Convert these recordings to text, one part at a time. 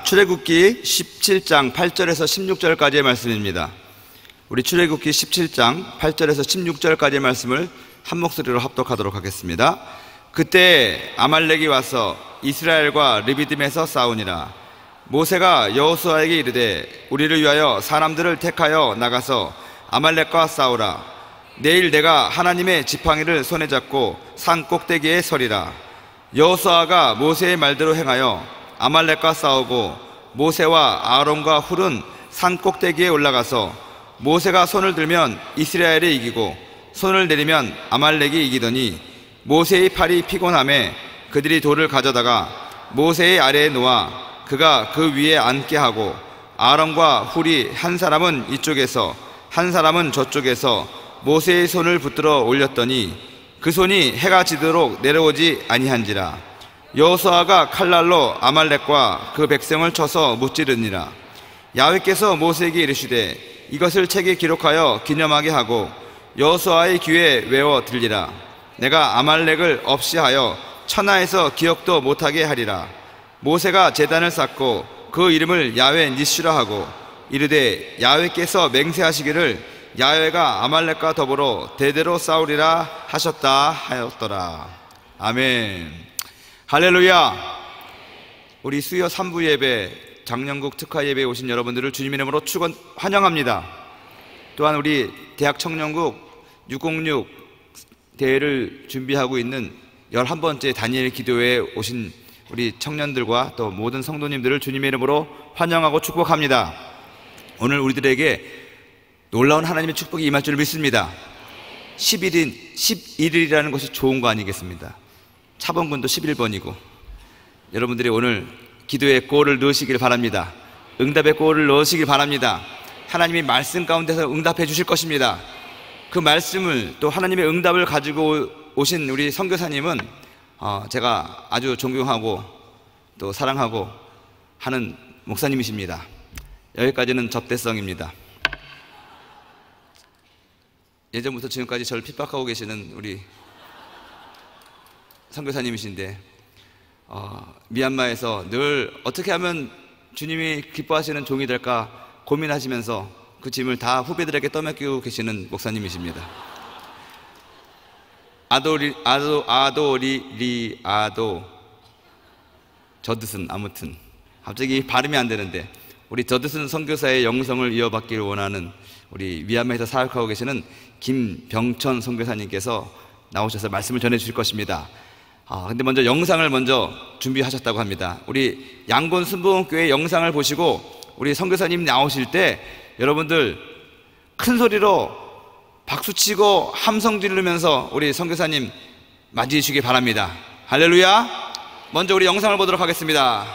출애굽기 17장 8절에서 16절까지의 말씀입니다. 우리 출애굽기 17장 8절에서 16절까지의 말씀을 한 목소리로 합독하도록 하겠습니다. 그때 아말렉이 와서 이스라엘과 르비딤에서 싸우니라. 모세가 여호수아에게 이르되 우리를 위하여 사람들을 택하여 나가서 아말렉과 싸우라. 내일 내가 하나님의 지팡이를 손에 잡고 산 꼭대기에 서리라. 여호수아가 모세의 말대로 행하여 아말렉과 싸우고 모세와 아론과 훌은 산 꼭대기에 올라가서 모세가 손을 들면 이스라엘이 이기고 손을 내리면 아말렉이 이기더니 모세의 팔이 피곤함에 그들이 돌을 가져다가 모세의 아래에 놓아 그가 그 위에 앉게 하고 아론과 훌이 한 사람은 이쪽에서 한 사람은 저쪽에서 모세의 손을 붙들어 올렸더니 그 손이 해가 지도록 내려오지 아니한지라. 여호수아가 칼날로 아말렉과 그 백성을 쳐서 무찌르니라. 야훼께서 모세에게 이르시되 이것을 책에 기록하여 기념하게 하고 여호수아의 귀에 외워 들리라. 내가 아말렉을 없이 하여 천하에서 기억도 못하게 하리라. 모세가 제단을 쌓고 그 이름을 야훼 니시라 하고 이르되 야훼께서 맹세하시기를 야훼가 아말렉과 더불어 대대로 싸우리라 하셨다 하였더라. 아멘. 할렐루야. 우리 수요 3부 예배 장영국 특화 예배에 오신 여러분들을 주님 이름으로 환영합니다. 또한 우리 대학 청년국 606 대회를 준비하고 있는 11번째 다니엘 기도회에 오신 우리 청년들과 또 모든 성도님들을 주님의 이름으로 환영하고 축복합니다. 오늘 우리들에게 놀라운 하나님의 축복이 임할 줄 믿습니다. 11일이라는 것이 좋은 거 아니겠습니다. 차범근도 11번이고 여러분들이 오늘 기도의 골을 넣으시길 바랍니다. 응답의 골을 넣으시길 바랍니다. 하나님이 말씀 가운데서 응답해 주실 것입니다. 그 말씀을 또 하나님의 응답을 가지고 오신 우리 선교사님은 제가 아주 존경하고 또 사랑하고 하는 목사님이십니다. 여기까지는 접대성입니다. 예전부터 지금까지 저를 핍박하고 계시는 우리 선교사님이신데 미얀마에서 늘 어떻게 하면 주님이 기뻐하시는 종이 될까 고민하시면서 그 짐을 다 후배들에게 떠맡기고 계시는 목사님이십니다. 저드슨, 아무튼 갑자기 발음이 안 되는데 우리 저드슨 선교사의 영성을 이어받기를 원하는 우리 미얀마에서 사역하고 계시는 김병천 선교사님께서 나오셔서 말씀을 전해 주실 것입니다. 근데 먼저 영상을 준비하셨다고 합니다. 우리 양곤 순복음교회 영상을 보시고 우리 선교사님 나오실 때 여러분들 큰 소리로 박수치고 함성 지르면서 우리 선교사님 맞이해 주시기 바랍니다. 할렐루야. 먼저 우리 영상을 보도록 하겠습니다.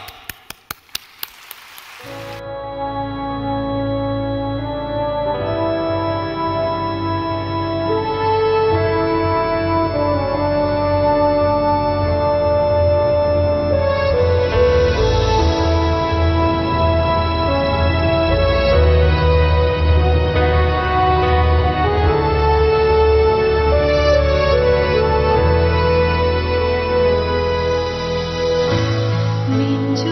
민주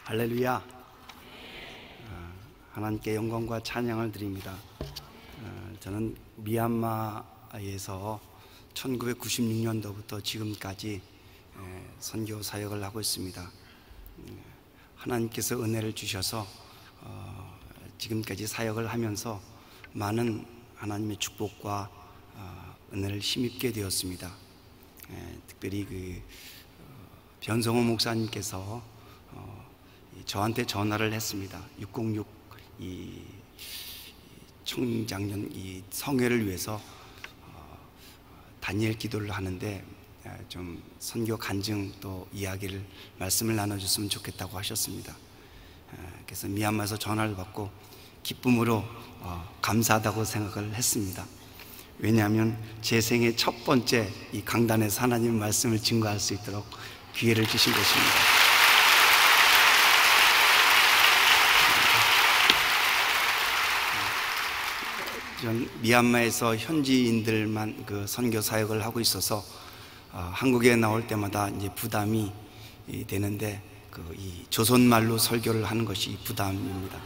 할렐루야. 하나님께 영광과 찬양을 드립니다. 저는 미얀마에서 1996년도부터 지금까지 선교 사역을 하고 있습니다. 하나님께서 은혜를 주셔서 지금까지 사역을 하면서 많은 하나님의 축복과 은혜를 힘입게 되었습니다. 특별히 변성호 목사님께서 저한테 전화를 했습니다. 606 이 청장년 이 성회를 위해서 다니엘 기도를 하는데 좀 선교 간증 또 이야기를 말씀을 나눠줬으면 좋겠다고 하셨습니다. 그래서 미얀마에서 전화를 받고 기쁨으로 감사하다고 생각을 했습니다. 왜냐하면 제 생애 첫 번째 이 강단에서 하나님의 말씀을 증거할 수 있도록 기회를 주신 것입니다. 전 미얀마에서 현지인들만 선교 사역을 하고 있어서 한국에 나올 때마다 이제 부담이 되는데 이 조선말로 설교를 하는 것이 부담입니다.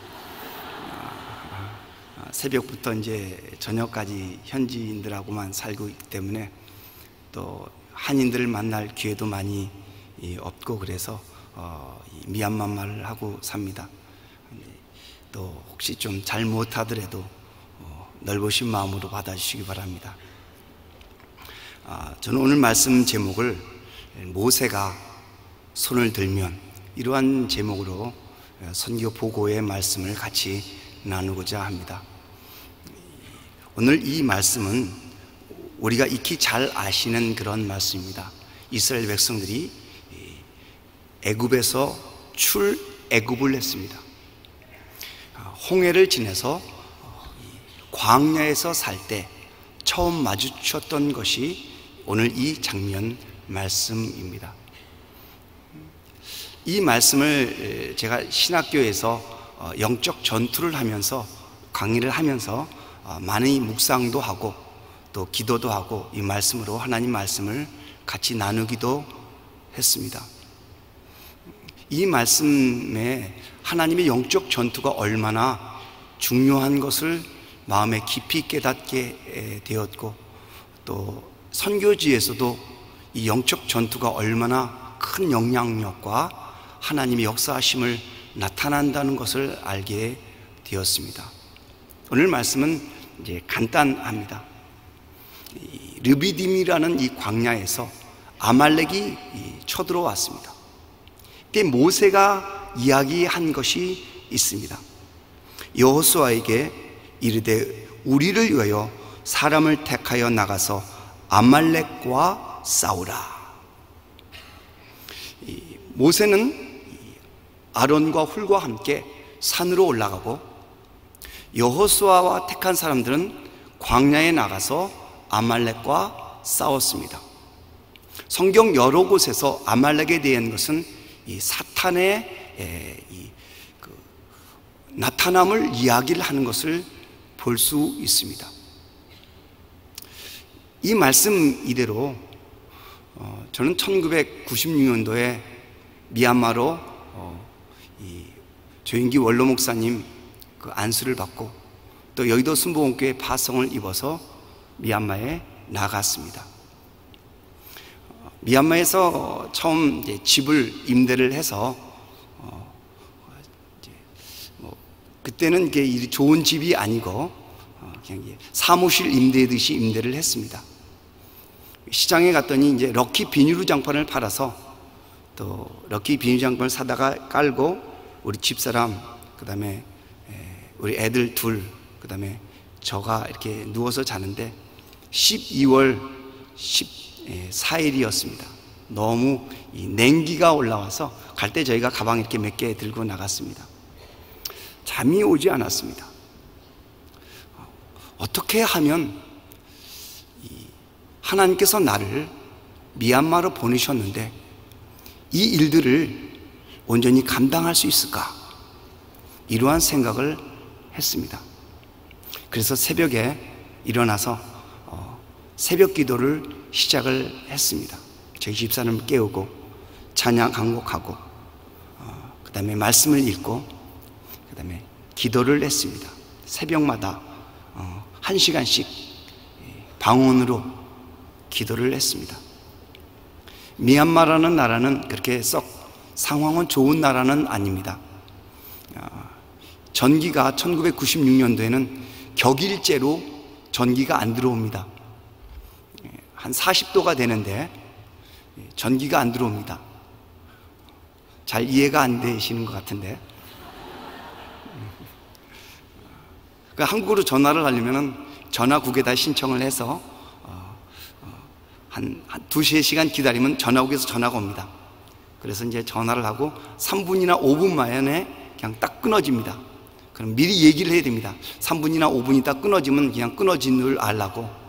새벽부터 이제 저녁까지 현지인들하고만 살고 있기 때문에 또 한인들을 만날 기회도 많이 없고 그래서 미얀마 말을 하고 삽니다. 또 혹시 좀 잘 못하더라도 넓으신 마음으로 받아주시기 바랍니다. 저는 오늘 말씀 제목을 모세가 손을 들면, 이러한 제목으로 선교 보고의 말씀을 같이 나누고자 합니다. 오늘 이 말씀은 우리가 익히 잘 아시는 그런 말씀입니다. 이스라엘 백성들이 애굽에서 출애굽을 했습니다. 홍해를 지나서 광야에서 살 때 처음 마주쳤던 것이 오늘 이 장면 말씀입니다. 이 말씀을 제가 신학교에서 영적 전투를 하면서 강의를 하면서 많이 묵상도 하고 또 기도도 하고 이 말씀으로 하나님 말씀을 같이 나누기도 했습니다. 이 말씀에 하나님의 영적 전투가 얼마나 중요한 것을 마음에 깊이 깨닫게 되었고, 또 선교지에서도 이 영적 전투가 얼마나 큰 영향력과 하나님의 역사하심을 나타난다는 것을 알게 되었습니다. 오늘 말씀은 이제 간단합니다. 르비딤이라는 이 광야에서 아말렉이 쳐들어왔습니다. 그때 모세가 이야기한 것이 있습니다. 여호수아에게 이르되 우리를 위하여 사람을 택하여 나가서 아말렉과 싸우라. 모세는 아론과 훌과 함께 산으로 올라가고 여호수아와 택한 사람들은 광야에 나가서 아말렉과 싸웠습니다. 성경 여러 곳에서 아말렉에 대한 것은 이 사탄의 나타남을 이야기를 하는 것을 볼 수 있습니다. 이 말씀 이대로 저는 1996년도에 미얀마로 이 조인기 원로 목사님 안수를 받고 또 여의도 순복음교회 파송을 입어서 미얀마에 나갔습니다. 미얀마에서 처음 이제 집을 임대를 해서 그때는 이게 좋은 집이 아니고 그냥 사무실 임대듯이 임대를 했습니다. 시장에 갔더니 이제 럭키 비닐우 장판을 팔아서 또 럭키 비닐우 장판을 사다가 깔고 우리 집사람, 그 다음에 우리 애들 둘, 그 다음에 저가 이렇게 누워서 자는데 12월 14일이었습니다. 너무 이 냉기가 올라와서 갈 때 저희가 가방 이렇게 몇 개 들고 나갔습니다. 잠이 오지 않았습니다. 어떻게 하면 하나님께서 나를 미얀마로 보내셨는데 이 일들을 온전히 감당할 수 있을까? 이러한 생각을 했습니다. 그래서 새벽에 일어나서 새벽 기도를 시작을 했습니다. 저희 집사람을 깨우고 찬양 강곡하고 그 다음에 말씀을 읽고, 그 다음에 기도를 했습니다. 새벽마다 1시간씩 방언으로 기도를 했습니다. 미얀마라는 나라는 그렇게 썩 상황은 좋은 나라는 아닙니다. 전기가 1996년도에는 격일제로 전기가 안 들어옵니다. 한 40도가 되는데 전기가 안 들어옵니다. 잘 이해가 안 되시는 것 같은데, 그러니까 한국으로 전화를 하려면 전화국에다 신청을 해서 한 2-3시간 기다리면 전화국에서 전화가 옵니다. 그래서 이제 전화를 하고 3분이나 5분 만에 그냥 딱 끊어집니다. 그럼 미리 얘기를 해야 됩니다. 3분이나 5분 있다 끊어지면 그냥 끊어진 줄 알라고.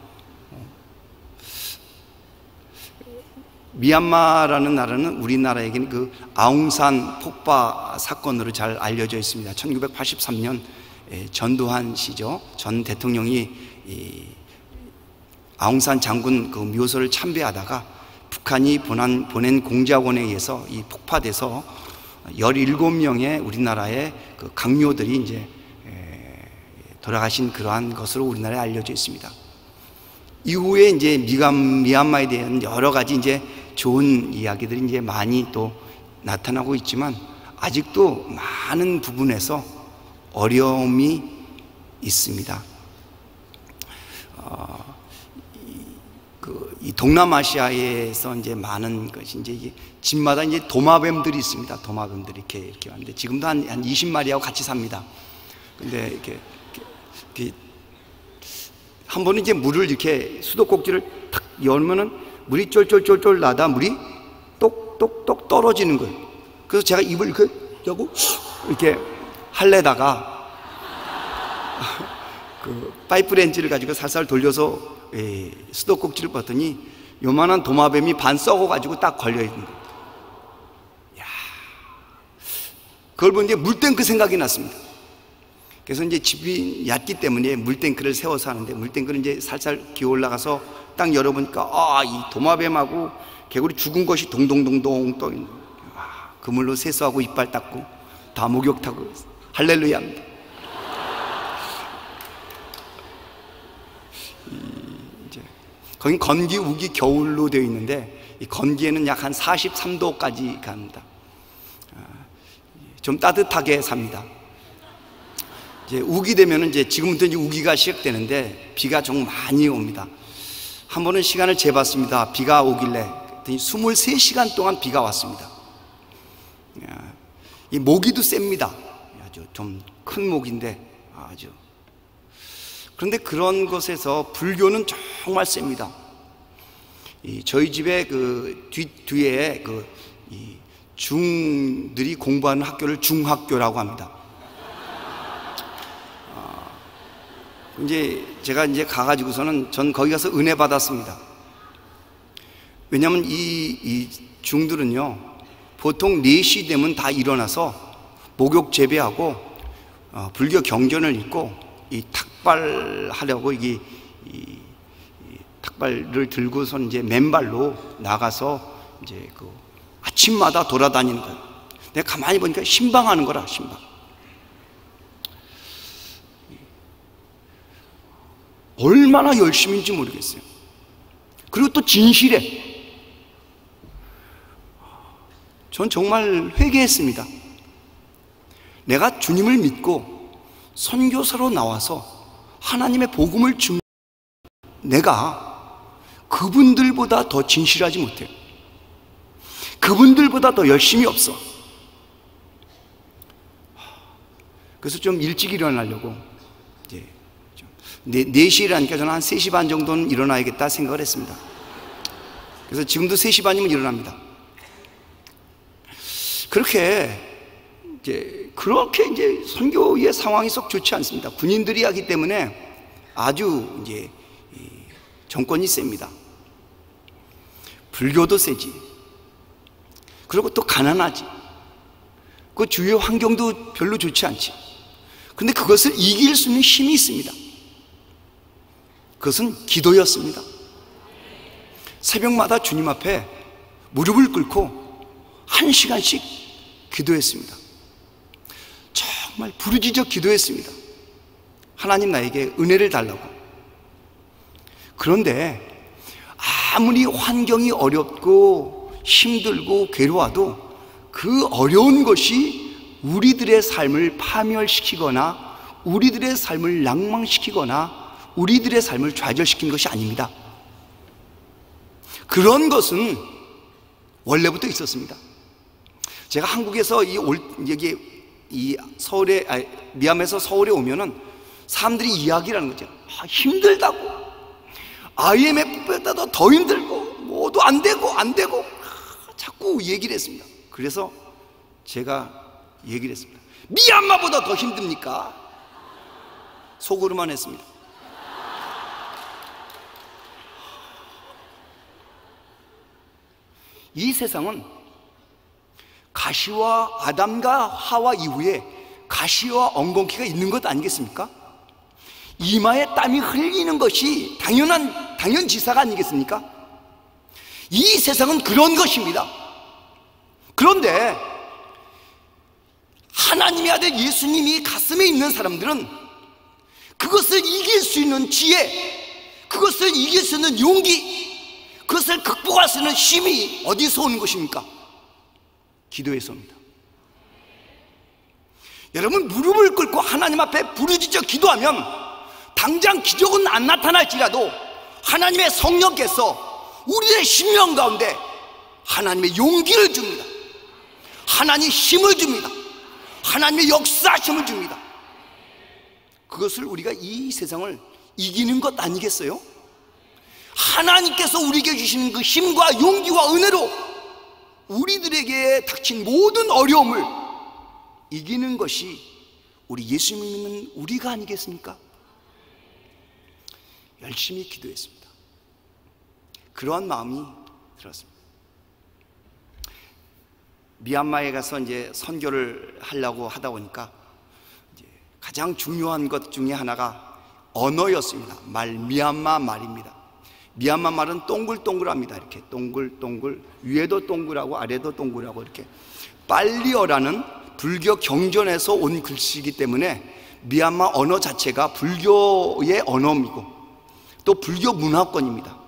미얀마라는 나라는 우리나라에게는 그 아웅산 폭파 사건으로 잘 알려져 있습니다. 1983년 전두환 씨죠. 전 대통령이 아웅산 장군 그 묘소를 참배하다가 북한이 보낸 공작원에 의해서 이 폭파돼서 17명의 우리나라의 그 강요들이 이제 돌아가신 그러한 것으로 우리나라에 알려져 있습니다. 이후에 이제 미얀마에 대한 여러 가지 이제 좋은 이야기들이 이제 많이 또 나타나고 있지만 아직도 많은 부분에서 어려움이 있습니다. 이 동남아시아에서 이제 많은 것이 이제 집마다 이제 도마뱀들이 있습니다. 도마뱀들이 이렇게 왔는데 지금도 한 20마리하고 같이 삽니다. 근데 이렇게 한 번은 이제 물을 이렇게 수도꼭지를 탁 열면은 물이 쫄쫄쫄쫄 나다 물이 똑똑똑 떨어지는 거예요. 그래서 제가 입을 이렇게 여고 이렇게 할래다가 그 파이프 렌즈를 가지고 살살 돌려서 수도꼭지를 봤더니 요만한 도마뱀이 반 썩어가지고 딱 걸려있는 거예요. 야, 그걸 보는데 물탱크 생각이 났습니다. 그래서 이제 집이 얕기 때문에 물탱크를 세워서 하는데 물탱크를 이제 살살 기어 올라가서 딱 열어보니까 이 도마뱀하고 개구리 죽은 것이 동동동동 떠 있는 거예요. 그 물로 세수하고 이빨 닦고 다 목욕하고 할렐루야 합니다. 거긴 건기, 우기, 겨울로 되어 있는데 이 건기에는 약 한 43도까지 갑니다. 좀 따뜻하게 삽니다. 이제 우기 되면은 이제 지금부터 이제 우기가 시작되는데 비가 좀 많이 옵니다. 한 번은 시간을 재봤습니다. 비가 오길래 23시간 동안 비가 왔습니다. 이 모기도 셉니다. 아주 좀 큰 모기인데 아주. 그런데 그런 것에서 불교는 정말 셉니다. 저희 집에 그 뒤에 그 중들이 공부하는 학교를 중학교라고 합니다. 이제 제가 이제 가가지고서는 전 거기 가서 은혜 받았습니다. 왜냐하면 이 중들은요 보통 4시 되면 다 일어나서 목욕 재배하고 불교 경전을 읽고 이 탁발하려고 이 탁발을 들고선 이제 맨발로 나가서 이제 그 아침마다 돌아다니는 거예요. 내가 가만히 보니까 신방하는 거라, 신방. 얼마나 열심인지 모르겠어요. 그리고 또 진실해. 전 정말 회개했습니다. 내가 주님을 믿고 선교사로 나와서 하나님의 복음을 준 내가 그분들보다 더 진실하지 못해요. 그분들보다 더 열심히 없어. 그래서 좀 일찍 일어나려고 이제 4시에 일어나니까 저는 한 3시 반 정도는 일어나야겠다 생각을 했습니다. 그래서 지금도 3시 반이면 일어납니다. 그렇게 이제 선교의 상황이 썩 좋지 않습니다. 군인들이 하기 때문에 아주 이제 정권이 셉니다. 불교도 세지. 그리고 또 가난하지. 그 주위의 환경도 별로 좋지 않지. 근데 그것을 이길 수 있는 힘이 있습니다. 그것은 기도였습니다. 새벽마다 주님 앞에 무릎을 꿇고 1시간씩 기도했습니다. 정말 부르짖어 기도했습니다. 하나님 나에게 은혜를 달라고. 그런데 아무리 환경이 어렵고 힘들고 괴로워도 그 어려운 것이 우리들의 삶을 파멸시키거나 우리들의 삶을 낭망시키거나 우리들의 삶을 좌절시킨 것이 아닙니다. 그런 것은 원래부터 있었습니다. 제가 한국에서 미암에서 서울에 오면은 사람들이 이야기를 하는 거죠. 힘들다고. IMF보다도 더 힘들고, 뭐도 안 되고, 자꾸 얘기를 했습니다. 그래서 제가 얘기를 했습니다. 미얀마보다 더 힘듭니까? 속으로만 했습니다. 이 세상은 가시와 아담과 하와 이후에 가시와 엉겅퀴가 있는 것 아니겠습니까? 이마에 땀이 흘리는 것이 당연지사가 아니겠습니까? 이 세상은 그런 것입니다. 그런데 하나님의 아들 예수님이 가슴에 있는 사람들은 그것을 이길 수 있는 지혜, 그것을 이길 수 있는 용기, 그것을 극복할 수 있는 힘이 어디서 오는 것입니까? 기도에서 옵니다. 여러분, 무릎을 꿇고 하나님 앞에 부르짖어 기도하면 당장 기적은 안 나타날지라도 하나님의 성령께서 우리의 심령 가운데 하나님의 용기를 줍니다. 하나님의 힘을 줍니다. 하나님의 역사심을 줍니다. 그것을 우리가 이 세상을 이기는 것 아니겠어요? 하나님께서 우리에게 주시는 그 힘과 용기와 은혜로 우리들에게 닥친 모든 어려움을 이기는 것이 우리 예수 믿는 우리가 아니겠습니까? 열심히 기도했습니다. 그러한 마음이 들었습니다. 미얀마에 가서 이제 선교를 하려고 하다 보니까 이제 가장 중요한 것 중에 하나가 언어였습니다. 미얀마 말입니다. 미얀마 말은 동글동글합니다. 이렇게 동글동글, 위에도 동글하고 아래도 동글하고 이렇게 빨리어라는 불교 경전에서 온 글씨이기 때문에 미얀마 언어 자체가 불교의 언어이고 또 불교 문화권입니다.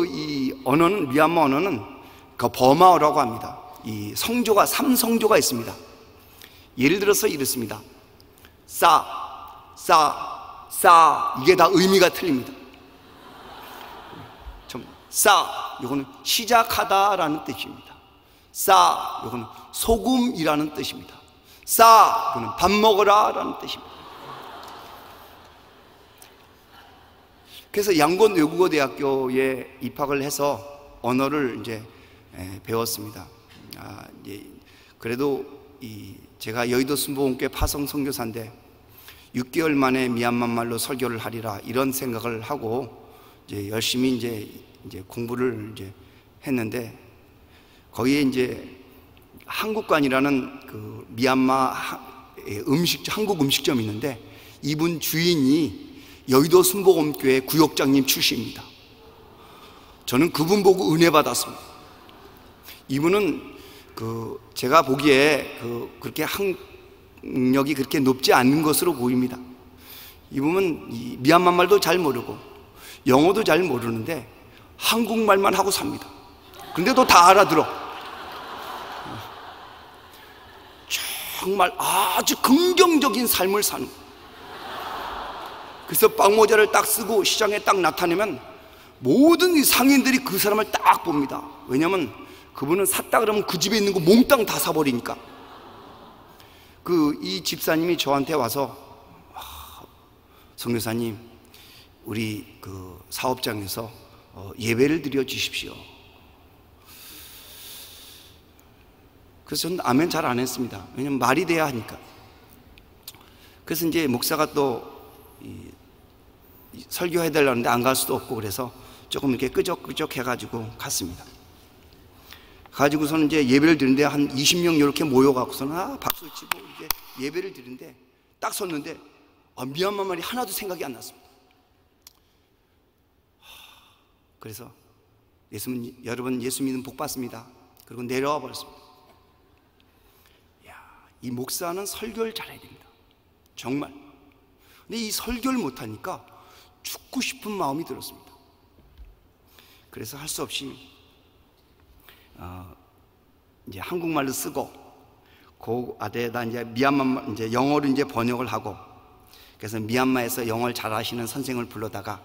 이 언어는, 미얀마 언어는 그 버마어라고 합니다. 이 성조가 3성조가 있습니다. 예를 들어서 이렇습니다. 싸 이게 다 의미가 틀립니다. 이거는 시작하다라는 뜻입니다. 이거는 소금이라는 뜻입니다. 이거는 밥 먹어라라는 뜻입니다. 그래서 양곤 외국어대학교에 입학을 해서 언어를 이제 배웠습니다. 그래도 제가 여의도 순복음교회 파송 선교사인데 6개월 만에 미얀마 말로 설교를 하리라 이런 생각을 하고 이제 열심히 이제 공부를 이제 했는데 거기에 이제 한국관이라는 그 미얀마 한국 음식점이 있는데 이분 주인이 여의도 순복음교회 구역장님 출신입니다. 저는 그분 보고 은혜 받았습니다. 이분은 제가 보기에 그렇게 학력이 그렇게 높지 않은 것으로 보입니다. 이분은 미얀마 말도 잘 모르고 영어도 잘 모르는데 한국말만 하고 삽니다. 근데도 다 알아들어. 정말 아주 긍정적인 삶을 사는. 그래서 빵모자를 딱 쓰고 시장에 딱 나타내면 모든 이 상인들이 그 사람을 딱 봅니다. 왜냐하면 그분은 샀다 그러면 그 집에 있는 거 몽땅 다 사버리니까. 이 집사님이 저한테 와서 선교사님, 우리 사업장에서 예배를 드려 주십시오. 그래서 저는 아멘 잘 안 했습니다. 왜냐면 말이 돼야 하니까. 그래서 이제 목사가 또 설교해달라는데 안 갈 수도 없고 그래서 조금 이렇게 끄적끄적 해가지고 갔습니다. 가지고서는 이제 예배를 드리는데 한 20명 이렇게 모여갖고서는 박수 치고 이제 예배를 드리는데 딱 섰는데 미얀마 말이 하나도 생각이 안 났습니다. 그래서 여러분 예수 믿으면 복 받습니다. 그리고 내려와 버렸습니다. 이 목사는 설교를 잘해야 됩니다. 정말. 근데 이 설교를 못하니까 죽고 싶은 마음이 들었습니다. 그래서 할 수 없이 이제 한국말로 쓰고 그 아래에다 이제 미얀마 이제 영어로 이제 번역을 하고, 그래서 미얀마에서 영어를 잘하시는 선생을 불러다가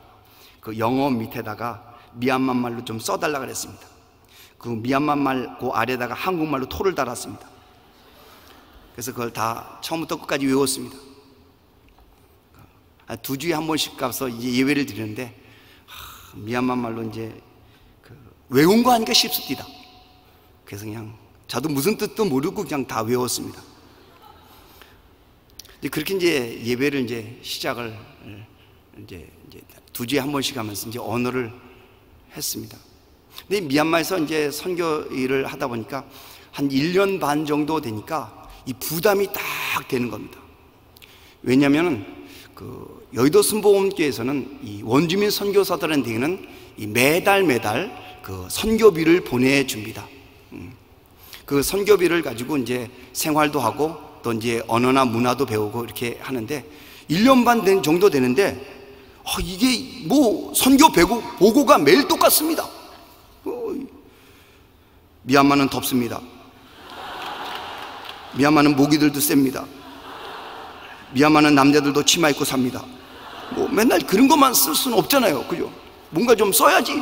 그 영어 밑에다가 미얀마 말로 좀 써달라 그랬습니다. 그 미얀마 말 그 아래에다가 한국말로 토를 달았습니다. 그래서 그걸 다 처음부터 끝까지 외웠습니다. 2주에 한 번씩 가서 이제 예배를 드리는데 미얀마 말로 이제 외운 거 하니까 쉽습니다. 그래서 그냥 저도 무슨 뜻도 모르고 그냥 다 외웠습니다. 그렇게 이제 예배를 이제 시작을 이제 2주에 한 번씩 하면서 이제 언어를 했습니다. 근데 미얀마에서 이제 선교 일을 하다 보니까 한 1년 반 정도 되니까 이 부담이 딱 되는 겁니다. 왜냐하면 그 여의도 순복음교회에서는 이 원주민 선교사들한테는 이 매달 그 선교비를 보내줍니다. 그 선교비를 가지고 이제 생활도 하고 또 이제 언어나 문화도 배우고 이렇게 하는데 1년 반 된 정도 되는데 이게 뭐 선교 보고가 매일 똑같습니다. 미얀마는 덥습니다. 미얀마는 모기들도 셉니다. 미얀마는 남자들도 치마 입고 삽니다. 뭐 맨날 그런 것만 쓸 수는 없잖아요. 그죠? 뭔가 좀 써야지.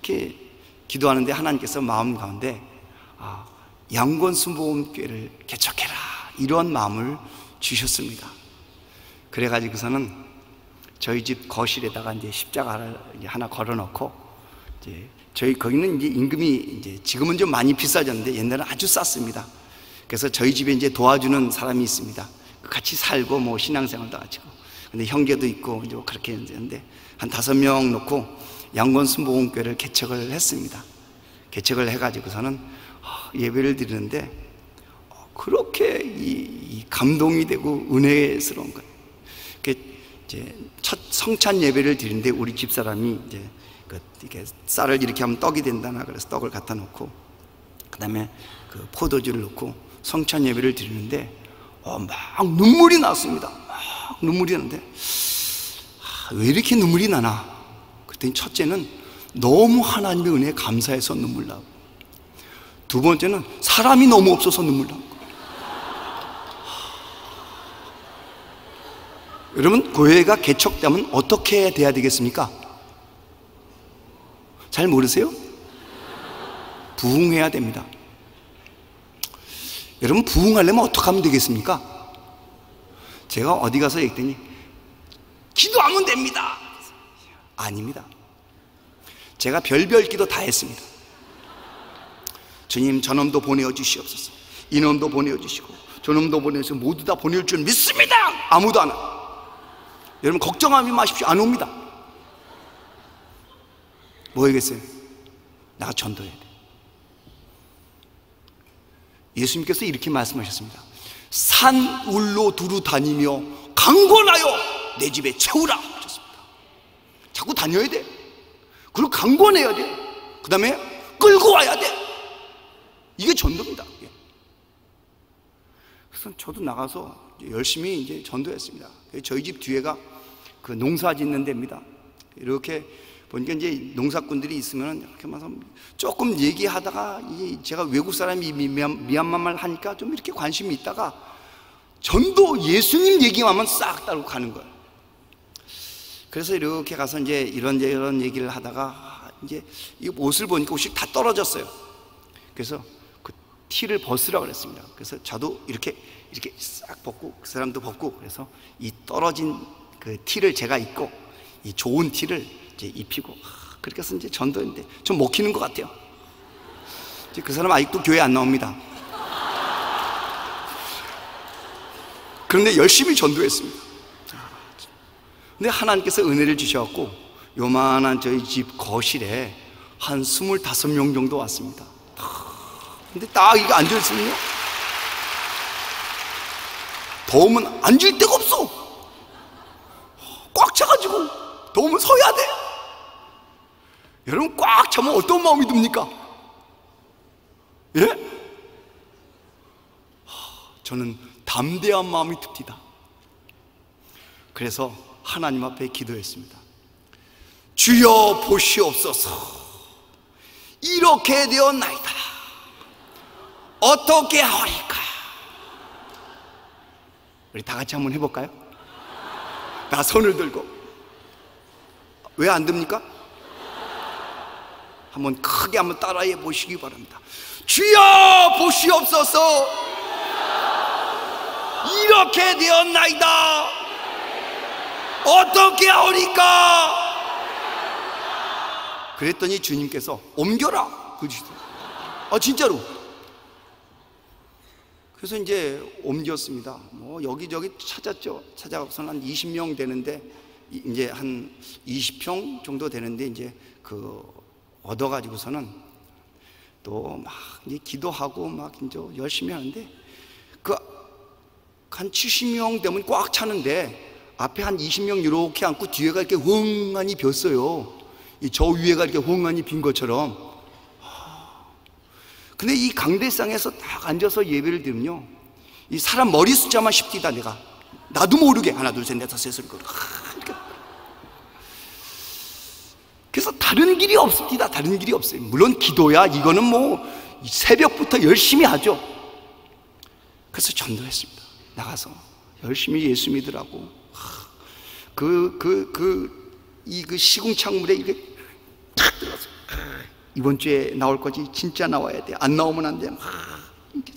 이렇게 기도하는데 하나님께서 마음 가운데 양권 순복음교회를 개척해라 이런 마음을 주셨습니다. 그래가지고서는 저희 집 거실에다가 이제 십자가를 이제 하나 걸어놓고, 이제 저희 거기는 이제 임금이 이제 지금은 좀 많이 비싸졌는데 옛날에는 아주 쌌습니다. 그래서 저희 집에 이제 도와주는 사람이 있습니다. 같이 살고 뭐 신앙생활도 하고, 근데 형제도 있고 이제 그렇게 했는데 한 5명 놓고 양권 순복음교회를 개척을 했습니다. 개척을 해가지고서는 예배를 드리는데 그렇게 이 감동이 되고 은혜스러운 거예요. 이제 첫 성찬 예배를 드리는데 우리 집사람이 이제 이렇게 쌀을 이렇게 하면 떡이 된다나 그래서 떡을 갖다 놓고 그 다음에 그 포도주를 넣고 성찬 예배를 드리는데 막 눈물이 났습니다. 막 눈물이 나는데 왜 이렇게 눈물이 나나? 그랬더니 첫째는 너무 하나님의 은혜에 감사해서 눈물 나고, 두 번째는 사람이 너무 없어서 눈물 나고. 여러분, 교회가 개척되면 어떻게 돼야 되겠습니까? 잘 모르세요? 부흥해야 됩니다. 여러분, 부흥하려면 어떻게 하면 되겠습니까? 제가 어디 가서 얘기했더니 기도하면 됩니다. 아닙니다. 제가 별별 기도 다 했습니다. 주님, 저놈도 보내어 주시옵소서. 이놈도 보내어 주시고 저놈도 보내서 모두 다 보낼 줄 믿습니다. 아무도 안 와. 여러분, 걱정하지 마십시오. 안 옵니다. 뭐 하겠어요? 나가 전도해야 돼. 예수님께서 이렇게 말씀하셨습니다. 산 울로 두루 다니며 강권하여 내 집에 채우라 하셨습니다. 자꾸 다녀야 돼. 그리고 강권해야 돼. 그 다음에 끌고 와야 돼. 이게 전도입니다. 그래서 저도 나가서 열심히 이제 전도했습니다. 저희 집 뒤에가 그 농사 짓는 데입니다. 이렇게 보니까 이제 농사꾼들이 있으면 이렇게 막 조금 얘기하다가 제가 외국 사람이 미얀마 말 하니까 좀 이렇게 관심이 있다가 전도 예수님 얘기만 싹 따르고 가는 거예요. 그래서 이렇게 가서 이제 이런 얘기를 하다가 이제 이 옷을 보니까 옷이 다 떨어졌어요. 그래서 그 티를 벗으라고 그랬습니다. 그래서 저도 이렇게 싹 벗고 그 사람도 벗고, 그래서 이 떨어진 그 티를 제가 입고 이 좋은 티를 이제 입히고, 그렇게 해서 이제 전도했는데 좀 먹히는 것 같아요. 이제 그 사람 아직도 교회 안 나옵니다. 그런데 열심히 전도했습니다. 근데 하나님께서 은혜를 주셔갖고 요만한 저희 집 거실에 한 25명 정도 왔습니다. 근데 딱 이거 앉아있으면요, 더우면 앉을 데가 없어. 꽉 차가지고 더우면 서야 돼. 여러분, 꽉 차면 어떤 마음이 듭니까? 예? 저는 담대한 마음이 듭니다. 그래서 하나님 앞에 기도했습니다. 주여 보시옵소서. 이렇게 되었나이다. 어떻게 하리까? 우리 다 같이 한번 해볼까요? 다 손을 들고. 왜 안 됩니까? 한번 크게 한번 따라해 보시기 바랍니다. 주여 보시옵소서. 이렇게 되었나이다. 어떻게 하리까? 그랬더니 주님께서 옮겨라 그러시더라고요. 진짜로. 그래서 이제 옮겼습니다. 뭐 여기저기 찾았죠. 찾아가서는 한 20명 되는데, 이제 한 20평 정도 되는데, 이제 얻어가지고서는 또 막 이제 기도하고 막 이제 열심히 하는데, 한 70명 되면 꽉 차는데 앞에 한 20명 이렇게 앉고 뒤에가 이렇게 헝하니 비었어요. 저 위에가 이렇게 헝하니 빈 것처럼. 근데 이 강대상에서 딱 앉아서 예배를 드리면요, 이 사람 머리 숫자만 10기다. 내가 나도 모르게 하나 둘 셋 넷 다섯 여섯 일곱. 그래서 다른 길이 없습니다. 다른 길이 없어요. 물론 기도야 이거는 뭐 새벽부터 열심히 하죠. 그래서 전도했습니다. 나가서 열심히 예수 믿으라고. 이 시궁창물에 이게 탁 들어가서 이번 주에 나올 거지. 진짜 나와야 돼. 안 나오면 안 돼. 이렇게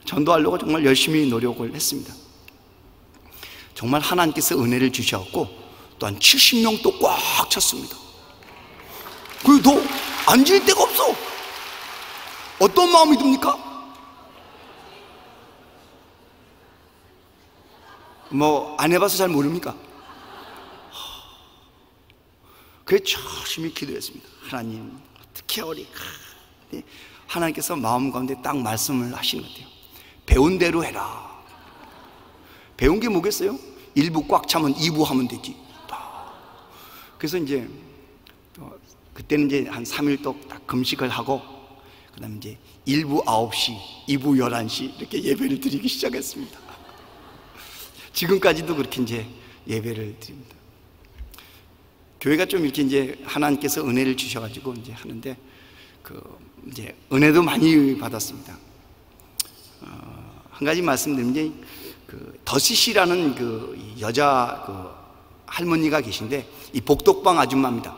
전도하려고 정말 열심히 노력을 했습니다. 정말 하나님께서 은혜를 주셨고, 또한 70명 또 꽉 찼습니다. 그리고 너 앉을 데가 없어. 어떤 마음이 듭니까? 뭐 안 해봐서 잘 모릅니까? 그래 열심히 기도했습니다. 하나님 어떻게 하리까? 하나님께서 마음 가운데 딱 말씀을 하시는 것 같아요. 배운 대로 해라. 배운 게 뭐겠어요? 1부 꽉 차면 2부 하면 되지. 그래서 이제 그때는 이제 한 3일 또 딱 금식을 하고, 그 다음에 이제 1부 9시, 2부 11시 이렇게 예배를 드리기 시작했습니다. 지금까지도 그렇게 이제 예배를 드립니다. 교회가 좀 이렇게 이제 하나님께서 은혜를 주셔가지고 이제 하는데, 이제 은혜도 많이 받았습니다. 한 가지 말씀드리면, 더시시라는 여자 할머니가 계신데, 이 복덕방 아줌마입니다.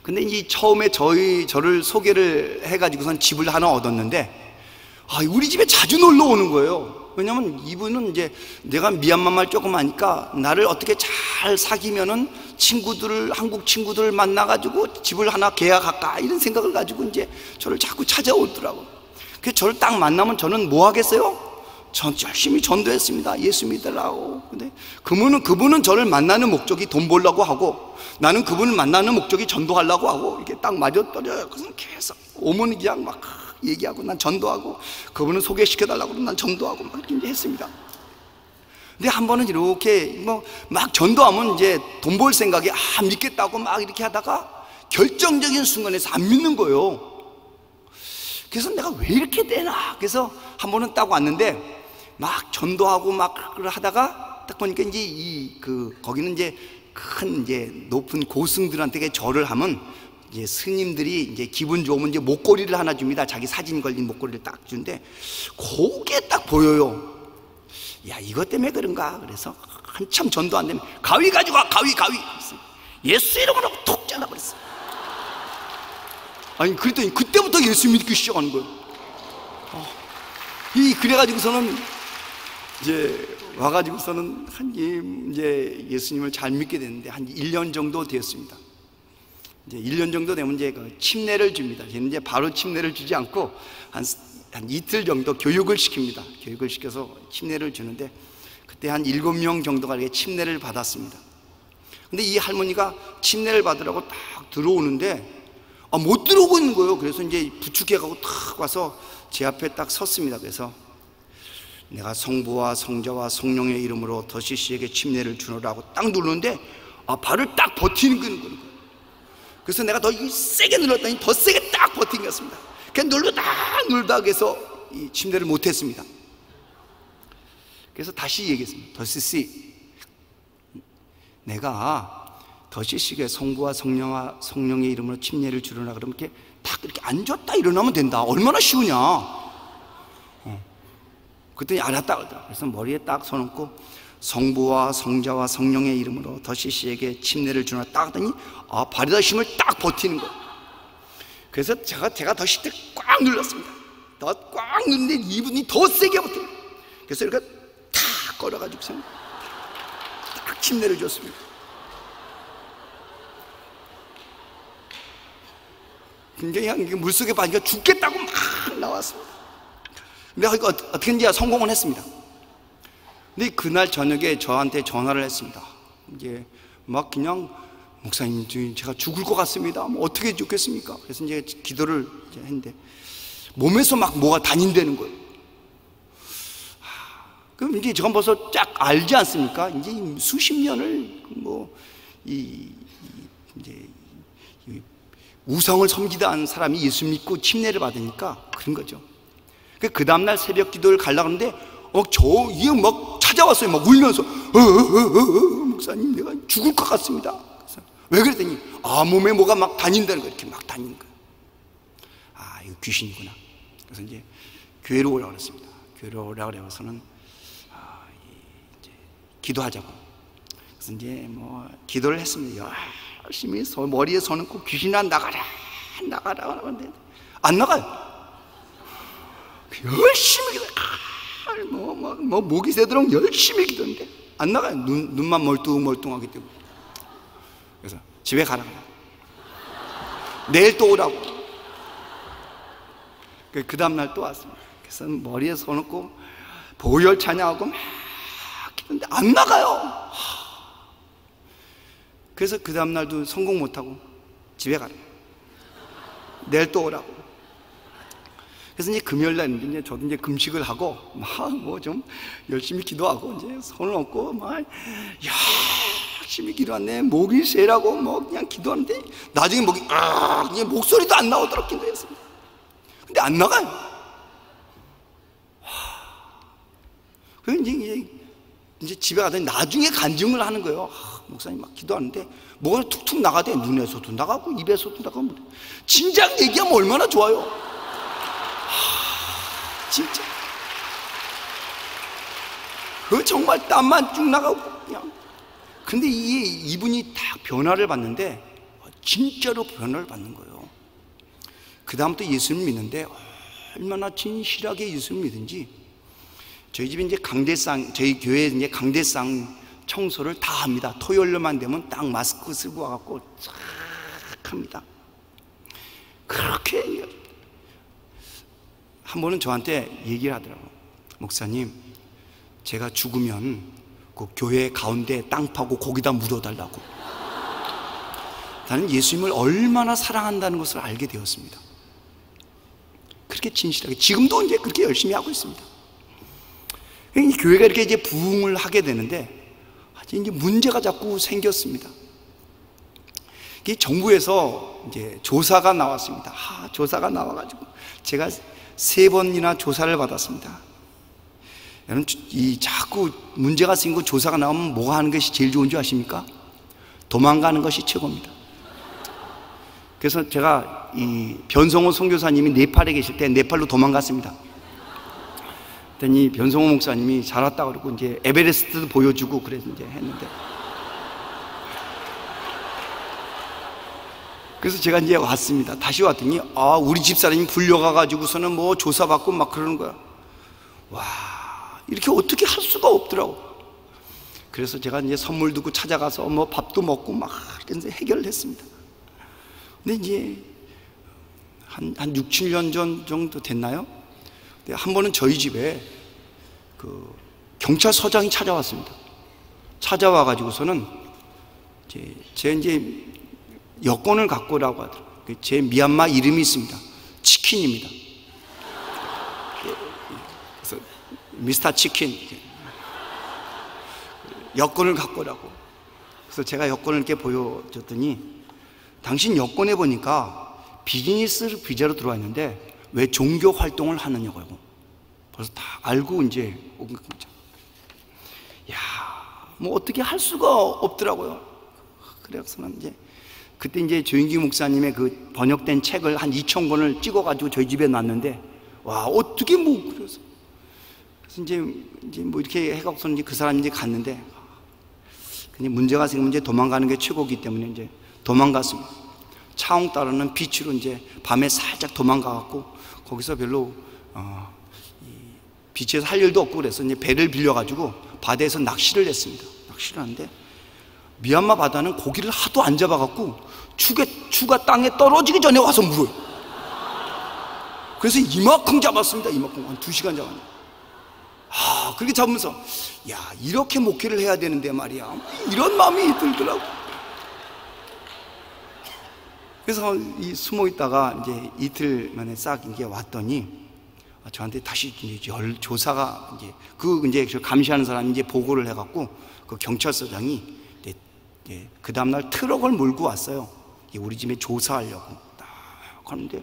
근데 이제 처음에 저를 소개를 해가지고선 집을 하나 얻었는데, 우리 집에 자주 놀러 오는 거예요. 왜냐면 이분은 이제 내가 미얀마 말 조금 하니까 나를 어떻게 잘 사귀면은 한국 친구들을 만나가지고 집을 하나 계약할까, 이런 생각을 가지고 이제 저를 자꾸 찾아오더라고요. 그래서 저를 딱 만나면 저는 뭐 하겠어요? 전 열심히 전도했습니다. 예수 믿으라고. 근데 그분은 저를 만나는 목적이 돈 벌려고 하고, 나는 그분을 만나는 목적이 전도하려고 하고, 이렇게 딱 맞아떨어져요. 그래서 계속 오면 그냥 막 얘기하고, 난 전도하고, 그분은 소개시켜달라고 그러면 난 전도하고 막 이렇게 했습니다. 근데 한 번은 이렇게 막 전도하면 이제 돈 벌 생각에 믿겠다고 막 이렇게 하다가 결정적인 순간에서 안 믿는 거예요. 그래서 내가 왜 이렇게 되나? 그래서 한 번은 딱 왔는데 막 전도하고 막 하다가 딱 보니까 이제 거기는 이제 높은 고승들한테 절을 하면 이제 스님들이 이제 기분 좋으면 이제 목걸이를 하나 줍니다. 자기 사진 걸린 목걸이를 딱 주는데, 그게 딱 보여요. 야, 이것 때문에 그런가? 그래서 한참 전도 안 되면 가위 가져가, 가위. 예수 이름으로 톡 잘라 그랬어. 그랬더니 그때부터 예수 믿기 시작하는 거예요. 그래가지고서는 이제 와가지고서는 이제 예수님을 잘 믿게 됐는데, 한 1년 정도 되었습니다. 이제 1년 정도 되면 이제 침례를 줍니다. 얘는 이제 바로 침례를 주지 않고 한 이틀 정도 교육을 시킵니다. 교육을 시켜서 침례를 주는데, 그때 한 7명 정도가 이렇게 침례를 받았습니다. 근데 이 할머니가 침례를 받으라고 딱 들어오는데 못 들어오고 있는 거예요. 그래서 이제 부축해가고 탁 와서 제 앞에 딱 섰습니다. 그래서 내가 성부와 성자와 성령의 이름으로 더시시에게 침례를 주노라고 딱 누르는데 발을 딱 버티는 거예요. 그래서 내가 더 세게 눌렀더니 더 세게 딱 버틴 것 같습니다. 그냥 눌러다 그래서 이 침례를 못했습니다. 그래서 다시 얘기했습니다. 더시씨, 내가 더시씨에게 성부와 성령의 이름으로 침례를 주려나 그러면 이렇게 딱 이렇게 앉았다 일어나면 된다. 얼마나 쉬우냐. 그랬더니 알았다 그러더라. 그래서 머리에 딱 손 얹고 성부와 성자와 성령의 이름으로 더시씨에게 침례를 주나 딱 하더니 발에다 힘을 딱 버티는 거예요. 그래서 제가 더시 때 꽉 눌렀습니다. 더 꽉 눌렀는데 이분이 더 세게 버텨요. 그래서 이렇게 탁 걸어가지고 딱 침례를 줬습니다. 굉장히 물속에 빠지니까 죽겠다고 막 나왔습니다. 근데 어떻게든지 성공을 했습니다. 근데 그날 저녁에 저한테 전화를 했습니다. 이제 막 그냥 목사님, 제가 죽을 것 같습니다. 뭐 어떻게 죽겠습니까? 그래서 이제 기도를 이제 했는데 몸에서 막 뭐가 다닌다는 거예요. 그럼 이제 제가 벌써 쫙 알지 않습니까? 이제 수십 년을 이제 우상을 섬기다 한 사람이 예수 믿고 침례를 받으니까 그런 거죠. 그 다음날 새벽 기도를 가려고 하는데 이게 막 찾아왔어요. 막 울면서 목사님, 내가 죽을 것 같습니다. 그래서 왜 그랬더니 몸에 뭐가 막 다닌다는 거예요. 이렇게 막 다니는 거예요. 이거 귀신이구나. 그래서 이제 교회로 오라고 그랬습니다. 교회로 오라고 그래서는 이제 기도하자고. 그래서 이제 기도를 했습니다. 열심히 머리에 손 얹고 귀신아 나가라 하는데 안 나가요. 열심히 기도해. 목이 새도록 열심히 기도했는데 안 나가요. 눈만 멀뚱멀뚱하기 때문에. 그래서 집에 가라고, 내일 또 오라고. 그 다음날 또 왔습니다. 그래서 머리에 손 얹고 보혈 찬양하고 막 기도했는데 안 나가요. 그래서 그 다음날도 성공 못하고 집에 가라고, 내일 또 오라고. 그래서 이제 금요일날 이제 저도 이제 금식을 하고 좀 열심히 기도하고 이제 손을 얹고 열심히 기도하네. 목이 세라고 그냥 기도하는데 나중에 목이 이제 목소리도 안 나오도록 기도했습니다. 근데 안 나가요. 그래서 이제 집에 가더니 나중에 간증을 하는 거예요. 목사님 막 기도하는데 뭐가 툭툭 나가대. 눈에서도 나가고 입에서도 나가고. 진작 얘기하면 얼마나 좋아요. 진짜 정말 땀만 쭉 나가고 그냥. 근데 이분이 딱 변화를 받는데 진짜로 변화를 받는 거예요. 그 다음부터 예수를 믿는데 얼마나 진실하게 예수를 믿은지, 저희 집에 이제 강대상, 저희 교회에 이제 강대상 청소를 다 합니다. 토요일로만 되면 딱 마스크 쓰고 와갖고 쫙 합니다. 그렇게 한 번은 저한테 얘기를 하더라고요. 목사님, 제가 죽으면 그 교회 가운데 땅 파고 거기다 묻어달라고. 나는 예수님을 얼마나 사랑한다는 것을 알게 되었습니다. 그렇게 진실하게, 지금도 이제 그렇게 열심히 하고 있습니다. 이 교회가 이렇게 이제 부흥을 하게 되는데 이제 문제가 자꾸 생겼습니다. 정부에서 이제 조사가 나왔습니다. 조사가 나와가지고 제가 3번이나 조사를 받았습니다. 여러분, 자꾸 문제가 생기고 조사가 나오면 뭐가 하는 것이 제일 좋은 줄 아십니까? 도망가는 것이 최고입니다. 그래서 제가 변성호 선교사님이 네팔에 계실 때 네팔로 도망갔습니다. 그랬더니 변성호 목사님이 잘 왔다 그러고 이제 에베레스트도 보여주고 그래서 이제 했는데, 그래서 제가 이제 왔습니다. 다시 왔더니 우리 집사람이 불려가가지고서는 조사받고 막 그러는 거야. 와, 이렇게 어떻게 할 수가 없더라고. 그래서 제가 이제 선물 두고 찾아가서 밥도 먹고 막 해결을 했습니다. 근데 이제 한 6, 7년 전 정도 됐나요? 한 번은 저희 집에 그 경찰서장이 찾아왔습니다. 찾아와가지고서는 제 이제 여권을 갖고 오라고 하더라고요. 제 미얀마 이름이 있습니다. 치킨입니다. 그래서 미스터 치킨, 여권을 갖고 오라고. 그래서 제가 여권을 이렇게 보여줬더니, 당신 여권에 보니까 비즈니스 비자로 들어와 있는데 왜 종교 활동을 하느냐고. 벌써 다 알고 이제 온 거죠. 야, 뭐 어떻게 할 수가 없더라고요. 그래서는 이제 그때 이제 조인기 목사님의 그 번역된 책을 한 2,000권을 찍어가지고 저희 집에 놨는데, 와, 어떻게 뭐, 그래서 이제 뭐 이렇게 해갖고서는 이제 그 사람이 이제 갔는데, 근데 문제가 생기면 이제 도망가는 게 최고이기 때문에 이제 도망갔습니다. 차홍 따르는 비치로 이제 밤에 살짝 도망가갖고, 거기서 별로, 비치에서 할 일도 없고 그래서 이제 배를 빌려가지고 바다에서 낚시를 했습니다. 낚시를 하는데, 미얀마 바다는 고기를 하도 안 잡아갖고 추가 땅에 떨어지기 전에 와서 물어요. 그래서 이만큼 잡았습니다. 이만큼. 한 2시간 잡았는데, 그렇게 잡으면서, 야, 이렇게 목회를 해야 되는데 말이야, 이런 마음이 들더라고. 그래서 숨어 있다가 이제 이틀 만에 싹 이제 왔더니 저한테 다시 이제 조사가 이제 감시하는 사람이 이제 보고를 해갖고 그 경찰서장이 그 다음날 트럭을 몰고 왔어요. 우리 집에 조사하려고 딱 하는데,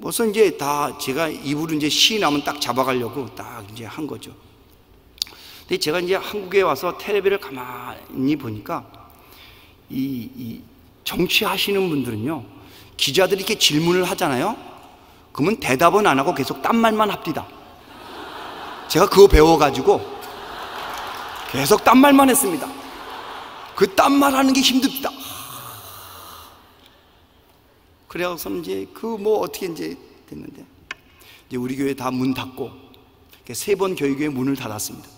벌써 이제 다 제가 입으로 이제 시인하면 딱 잡아가려고 딱 이제 한 거죠. 근데 제가 이제 한국에 와서 텔레비를 가만히 보니까 이 정치하시는 분들은요, 기자들이 이렇게 질문을 하잖아요. 그러면 대답은 안 하고 계속 딴 말만 합디다. 제가 그거 배워가지고 계속 딴 말만 했습니다. 그 딴 말 하는 게 힘듭니다. 그래서 이제 어떻게 이제 됐는데, 이제 우리 교회 다 문 닫고 3번 교회의 문을 닫았습니다.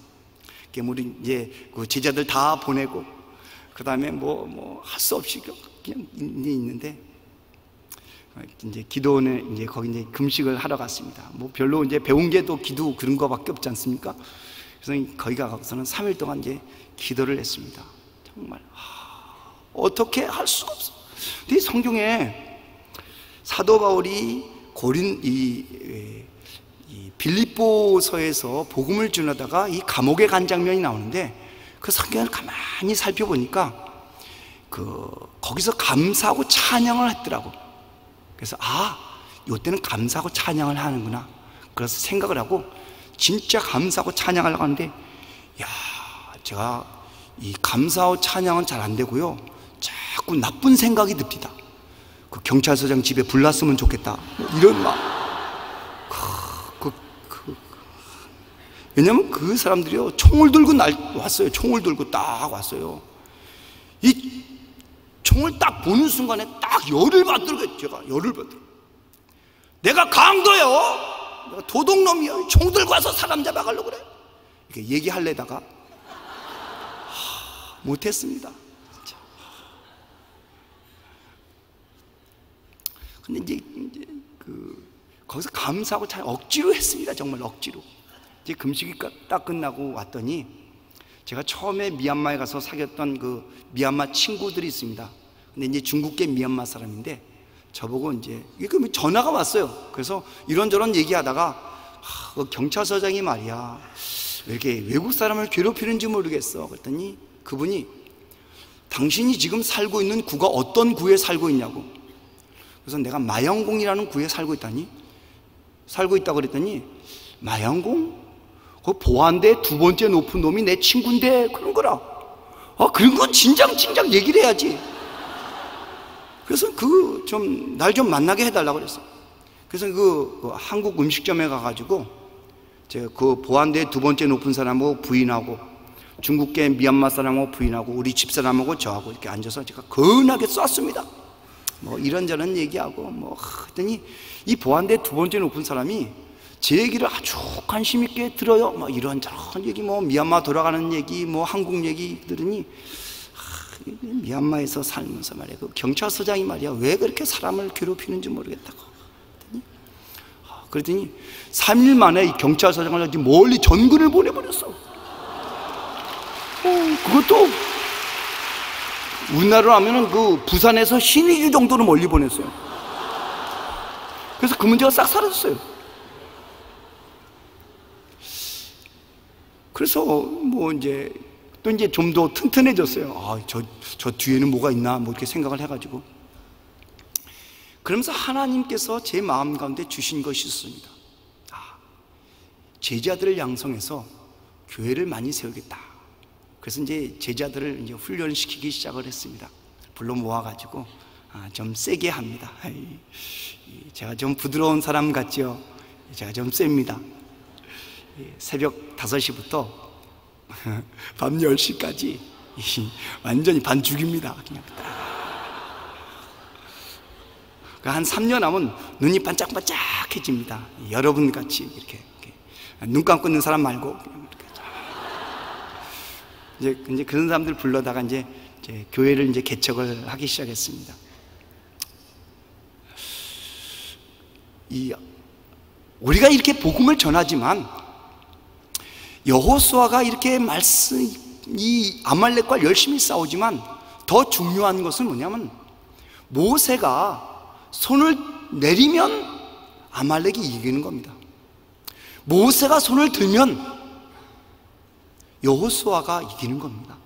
우리 이제 그 제자들 다 보내고, 그 다음에 할 수 없이 그냥 있는데, 이제 기도원에 이제 거기 이제 금식을 하러 갔습니다. 별로 이제 배운 게 또 기도 그런 거밖에 없지 않습니까? 그래서 거기 가서는 3일 동안 이제 기도를 했습니다. 정말 어떻게 할 수가 없어. 근데 성경에 사도 바울이 빌립보서에서 복음을 전하다가 이 감옥에 간 장면이 나오는데, 그 성경을 가만히 살펴보니까 거기서 감사하고 찬양을 했더라고. 그래서 이때는 감사하고 찬양을 하는구나. 그래서 생각을 하고 진짜 감사하고 찬양하려고 하는데, 제가 이 감사하고 찬양은 잘 안 되고요, 자꾸 나쁜 생각이 듭니다. 그 경찰서장 집에 불 났으면 좋겠다, 이런 마음. 왜냐면 그 사람들이요, 총을 들고 왔어요. 총을 들고 딱 왔어요. 이 총을 딱 보는 순간에 딱 열을 받더라고요. 제가 열을 받더라고요. 내가 강도요, 내가 도둑놈이요, 총 들고 와서 사람 잡아가려고 그래, 이렇게 얘기하려다가 못했습니다. 진짜. 근데 이제 거기서 감사하고 잘 억지로 했습니다. 정말 억지로. 이제 금식이 딱 끝나고 왔더니, 제가 처음에 미얀마에 가서 사귀었던 그 미얀마 친구들이 있습니다. 근데 이제 중국계 미얀마 사람인데, 저보고 이제 전화가 왔어요. 그래서 이런저런 얘기하다가 그 경찰서장이 말이야, 왜 이렇게 외국 사람을 괴롭히는지 모르겠어. 그랬더니 그분이, 당신이 지금 살고 있는 구가 어떤 구에 살고 있냐고. 그래서 내가 마영공이라는 구에 살고 있다고 그랬더니, 마영공? 그 보안대 2번째 높은 놈이 내 친구인데 그런 거라. 그런 건 진작 얘기를 해야지. 그래서 날 좀 만나게 해달라고 그랬어. 그래서 그 한국 음식점에 가가지고 제가 그 보안대 2번째 높은 사람하고 부인하고, 중국계 미얀마 사람하고 부인하고, 우리 집사람하고 저하고 이렇게 앉아서 제가 건하게 쐈습니다. 이런저런 얘기하고 했더니, 이 보안대 2번째 높은 사람이 제 얘기를 아주 관심 있게 들어요. 이런저런 얘기, 미얀마 돌아가는 얘기, 한국 얘기 들으니, 미얀마에서 살면서 말이야, 그 경찰서장이 말이야, 왜 그렇게 사람을 괴롭히는지 모르겠다고. 그랬더니 3일 만에 이 경찰서장을 멀리 전근을 보내버렸어. 그것도 우리나라로 하면은 그 부산에서 신의주 정도로 멀리 보냈어요. 그래서 그 문제가 싹 사라졌어요. 그래서 이제 또 이제 좀 더 튼튼해졌어요. 저 뒤에는 뭐가 있나 이렇게 생각을 해가지고, 그러면서 하나님께서 제 마음 가운데 주신 것이 있습니다. 제자들을 양성해서 교회를 많이 세우겠다. 그래서 이제 제자들을 이제 훈련시키기 시작을 했습니다. 불러 모아가지고 좀 세게 합니다. 제가 좀 부드러운 사람 같죠? 제가 좀 셉니다. 새벽 5시부터 밤 10시까지 완전히 반죽입니다. 그냥 한 3년 하면 눈이 반짝반짝해집니다. 여러분 같이 이렇게 눈 감고 있는 사람 말고 그냥 이렇게. 이제 그런 사람들 불러다가 이제 교회를 이제 개척을 하기 시작했습니다. 우리가 이렇게 복음을 전하지만 여호수아가 이렇게 이 아말렉과 열심히 싸우지만 더 중요한 것은 뭐냐면 모세가 손을 내리면 아말렉이 이기는 겁니다. 모세가 손을 들면 여호수아가 이기는 겁니다.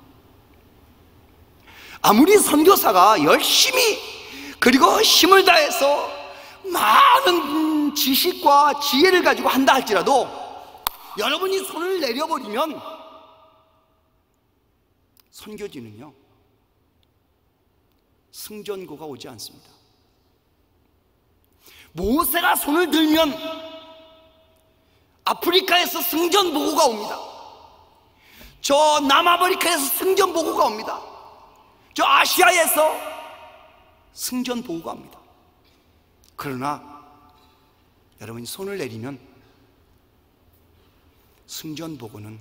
아무리 선교사가 열심히 그리고 힘을 다해서 많은 지식과 지혜를 가지고 한다 할지라도 여러분이 손을 내려버리면 선교지는요 승전고가 오지 않습니다. 모세가 손을 들면 아프리카에서 승전보고가 옵니다. 저 남아메리카에서 승전보고가 옵니다. 저 아시아에서 승전보고가 옵니다. 그러나 여러분이 손을 내리면 승전보고는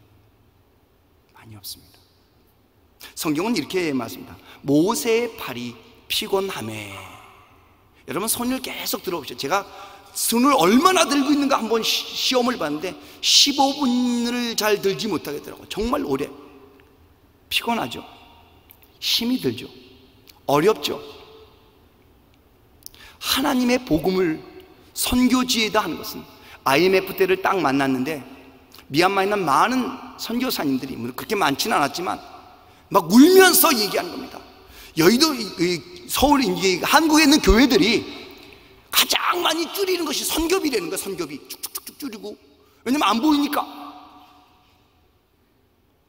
많이 없습니다. 성경은 이렇게 말씀합니다. 모세의 팔이 피곤하매. 여러분 손을 계속 들어보시죠. 제가 손을 얼마나 들고 있는가 한번 시험을 봤는데 15분을 잘 들지 못하겠더라고요. 정말 오래. 피곤하죠. 힘이 들죠. 어렵죠. 하나님의 복음을 선교지에다 하는 것은 IMF 때를 딱 만났는데 미얀마에 있는 많은 선교사님들이 그렇게 많지는 않았지만 막 울면서 얘기하는 겁니다. 여의도 서울 한국에 있는 교회들이 가장 많이 줄이는 것이 선교비라는 거예요. 선교비 쭉쭉쭉 줄이고. 왜냐면 안 보이니까.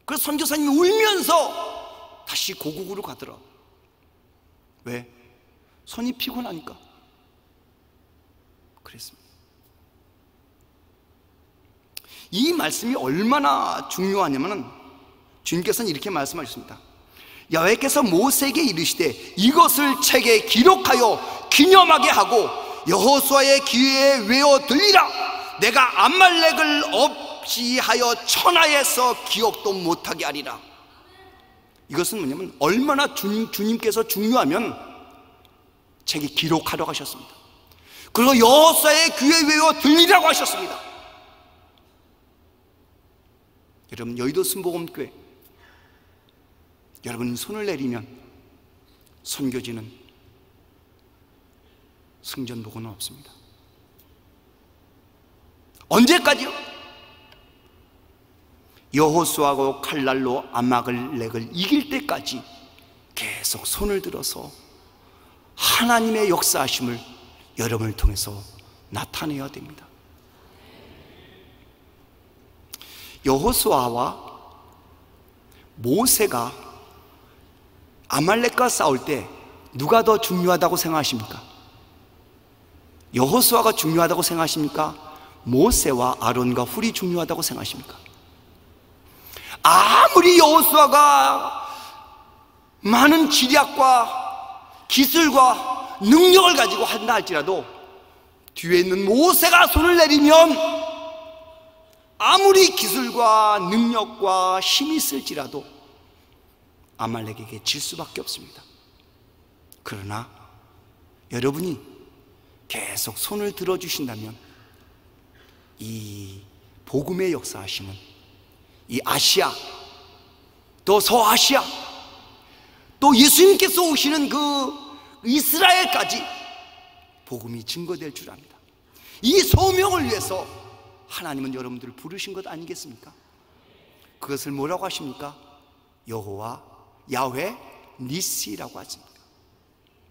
그래서 선교사님이 울면서 다시 고국으로 가더라. 왜? 손이 피곤하니까. 그랬습니다. 이 말씀이 얼마나 중요하냐면은 주님께서는 이렇게 말씀하셨습니다. 여호와께서 모세에게 이르시되 이것을 책에 기록하여 기념하게 하고 여호수아의 귀에 외워 들리라. 내가 아말렉을 없이 하여 천하에서 기억도 못하게 하리라. 이것은 뭐냐면 얼마나 주님께서 중요하면 책에 기록하라고 하셨습니다. 그리고 여호수아의 귀에 외워 들리라고 하셨습니다. 여러분 여의도 순복음교회 여러분 손을 내리면 선교지는 승전보고는 없습니다. 언제까지요? 여호수아하고 칼날로 아말렉을 이길 때까지 계속 손을 들어서 하나님의 역사하심을 여러분을 통해서 나타내야 됩니다. 여호수아와 모세가 아말렉과 싸울 때 누가 더 중요하다고 생각하십니까? 여호수아가 중요하다고 생각하십니까? 모세와 아론과 훌이 중요하다고 생각하십니까? 아무리 여호수아가 많은 지략과 기술과 능력을 가지고 한다 할지라도 뒤에 있는 모세가 손을 내리면 아무리 기술과 능력과 힘이 있을지라도 아말렉에게 질 수밖에 없습니다. 그러나 여러분이 계속 손을 들어주신다면 이 복음의 역사하심은 이 아시아 또 서아시아 또 예수님께서 오시는 그 이스라엘까지 복음이 증거될 줄 압니다. 이 소명을 위해서 하나님은 여러분들을 부르신 것 아니겠습니까? 그것을 뭐라고 하십니까? 여호와 야훼 니시라고 하십니다.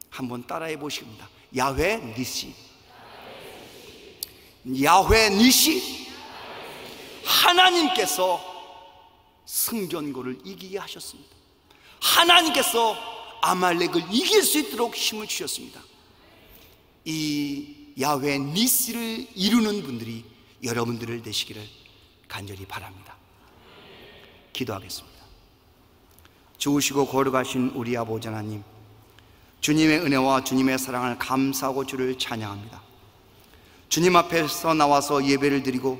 한번 따라해 보십니다. 야훼 니시. 야훼 니시. 하나님께서 승전고를 이기게 하셨습니다. 하나님께서 아말렉을 이길 수 있도록 힘을 주셨습니다. 이 야훼 니시를 이루는 분들이 여러분들을 되시기를 간절히 바랍니다. 기도하겠습니다. 좋으시고 거룩하신 우리 아버지 하나님, 주님의 은혜와 주님의 사랑을 감사하고 주를 찬양합니다. 주님 앞에서 나와서 예배를 드리고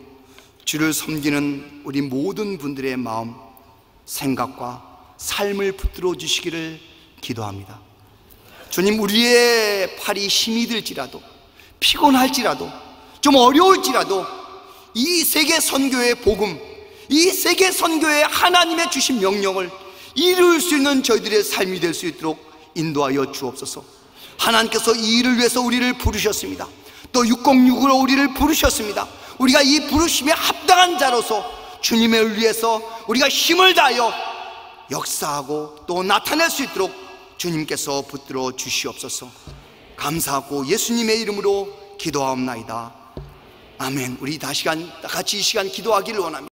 주를 섬기는 우리 모든 분들의 마음, 생각과 삶을 붙들어 주시기를 기도합니다. 주님, 우리의 팔이 힘이 들지라도, 피곤할지라도, 좀 어려울지라도 이 세계 선교의 복음, 이 세계 선교의 하나님의 주신 명령을 이룰 수 있는 저희들의 삶이 될 수 있도록 인도하여 주옵소서. 하나님께서 이 일을 위해서 우리를 부르셨습니다. 또 606으로 우리를 부르셨습니다. 우리가 이 부르심에 합당한 자로서 주님을 위해서 우리가 힘을 다하여 역사하고 또 나타낼 수 있도록 주님께서 붙들어 주시옵소서. 감사하고 예수님의 이름으로 기도하옵나이다. 아멘. 우리 다시 같이 이 시간 기도하기를 원합니다.